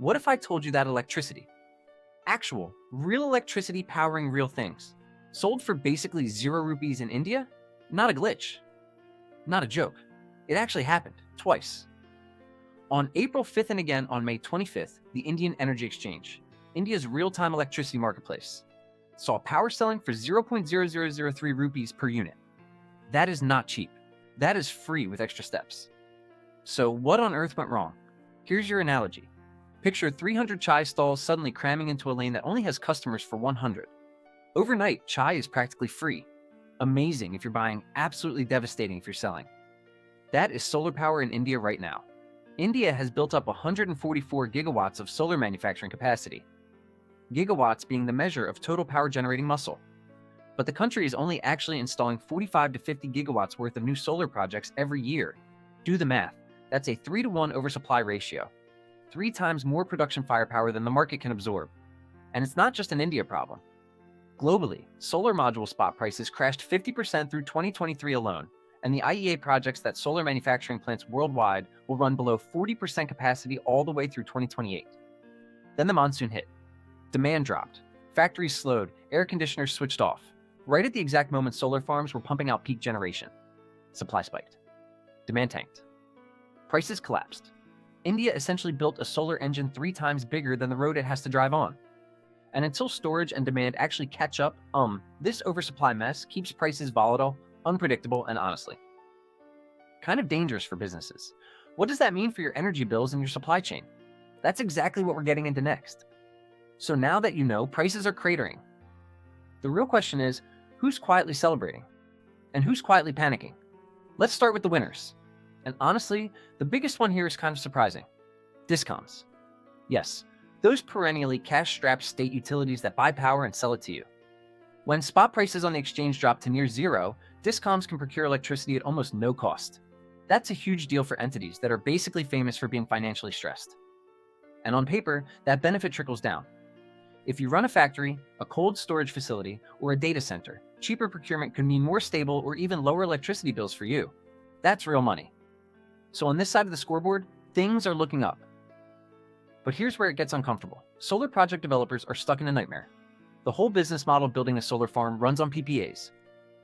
What if I told you that electricity, actual, real electricity powering real things, sold for basically 0 rupees in India? Not a glitch, not a joke. It actually happened twice. On April 5th and again on May 25th, the Indian Energy Exchange, India's real-time electricity marketplace, saw power selling for 0.0003 rupees per unit. That is not cheap. That is free with extra steps. So what on earth went wrong? Here's your analogy. Picture 300 chai stalls suddenly cramming into a lane that only has customers for 100. Overnight, chai is practically free. Amazing if you're buying, absolutely devastating if you're selling. That is solar power in India right now. India has built up 144 gigawatts of solar manufacturing capacity. Gigawatts being the measure of total power generating muscle. But the country is only actually installing 45 to 50 gigawatts worth of new solar projects every year. Do the math. That's a 3-to-1 oversupply ratio. 3 times more production firepower than the market can absorb. And it's not just an India problem. Globally, solar module spot prices crashed 50% through 2023 alone, and the IEA projects that solar manufacturing plants worldwide will run below 40% capacity all the way through 2028. Then the monsoon hit. Demand dropped. Factories slowed. Air conditioners switched off. Right at the exact moment solar farms were pumping out peak generation. Supply spiked. Demand tanked. Prices collapsed. India essentially built a solar engine 3 times bigger than the road it has to drive on. And until storage and demand actually catch up, this oversupply mess keeps prices volatile, unpredictable, and honestly, kind of dangerous for businesses. What does that mean for your energy bills and your supply chain? That's exactly what we're getting into next. So now that you know prices are cratering, the real question is, who's quietly celebrating? And who's quietly panicking? Let's start with the winners. And honestly, the biggest one here is kind of surprising. Discoms. Yes, those perennially cash-strapped state utilities that buy power and sell it to you. When spot prices on the exchange drop to near zero, discoms can procure electricity at almost no cost. That's a huge deal for entities that are basically famous for being financially stressed. And on paper, that benefit trickles down. If you run a factory, a cold storage facility, or a data center, cheaper procurement could mean more stable or even lower electricity bills for you. That's real money. So on this side of the scoreboard, things are looking up. But here's where it gets uncomfortable. Solar project developers are stuck in a nightmare. The whole business model of building a solar farm runs on PPAs,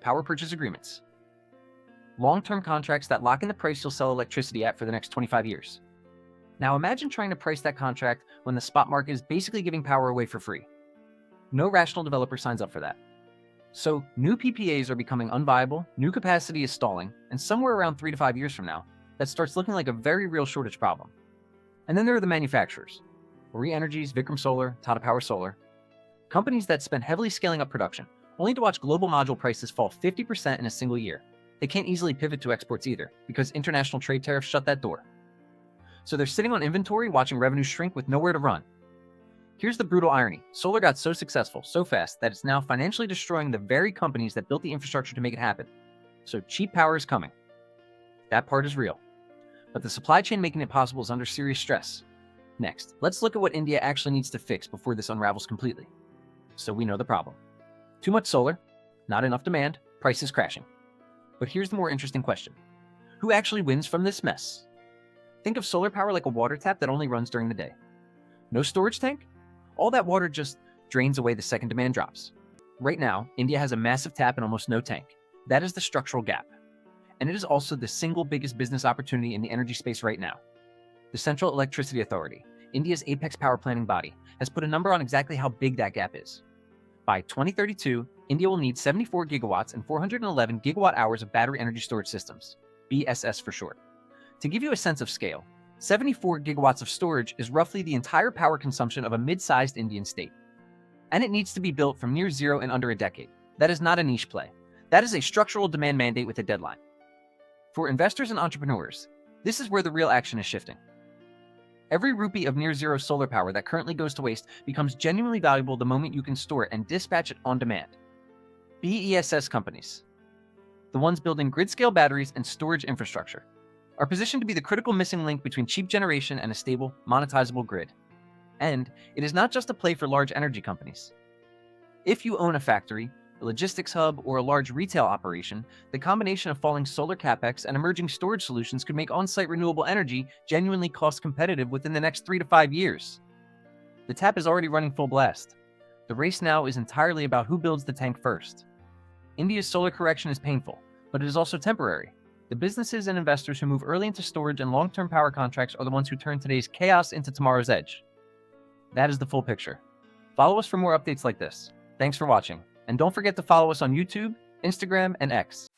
power purchase agreements, long-term contracts that lock in the price you'll sell electricity at for the next 25 years. Now imagine trying to price that contract when the spot market is basically giving power away for free. No rational developer signs up for that. So new PPAs are becoming unviable, new capacity is stalling, and somewhere around 3 to 5 years from now, that starts looking like a very real shortage problem. And then there are the manufacturers. Ori Energy's Vikram Solar, Tata Power Solar. Companies that spend heavily scaling up production, only to watch global module prices fall 50% in a single year. They can't easily pivot to exports either, because international trade tariffs shut that door. So they're sitting on inventory watching revenue shrink with nowhere to run. Here's the brutal irony. Solar got so successful, so fast, that it's now financially destroying the very companies that built the infrastructure to make it happen. So cheap power is coming. That part is real. But the supply chain making it possible is under serious stress. Next, let's look at what India actually needs to fix before this unravels completely. So we know the problem. Too much solar, not enough demand, prices crashing. But here's the more interesting question. Who actually wins from this mess? Think of solar power like a water tap that only runs during the day. No storage tank? All that water just drains away the second demand drops. Right now, India has a massive tap and almost no tank. That is the structural gap. And it is also the single biggest business opportunity in the energy space right now. The Central Electricity Authority, India's apex power planning body, has put a number on exactly how big that gap is. By 2032, India will need 74 gigawatts and 411 gigawatt hours of battery energy storage systems, BSS for short. To give you a sense of scale, 74 gigawatts of storage is roughly the entire power consumption of a mid-sized Indian state. And it needs to be built from near zero in under a decade. That is not a niche play. That is a structural demand mandate with a deadline. For investors and entrepreneurs, this is where the real action is shifting. Every rupee of near-zero solar power that currently goes to waste becomes genuinely valuable the moment you can store it and dispatch it on demand. BESS companies, the ones building grid-scale batteries and storage infrastructure, are positioned to be the critical missing link between cheap generation and a stable, monetizable grid. And it is not just a play for large energy companies. If you own a factory, a logistics hub, or a large retail operation, the combination of falling solar capex and emerging storage solutions could make on-site renewable energy genuinely cost competitive within the next 3 to 5 years. The tap is already running full blast. The race now is entirely about who builds the tank first. India's solar correction is painful, but it is also temporary. The businesses and investors who move early into storage and long-term power contracts are the ones who turn today's chaos into tomorrow's edge. That is the full picture. Follow us for more updates like this. Thanks for watching, and don't forget to follow us on YouTube, Instagram, and X.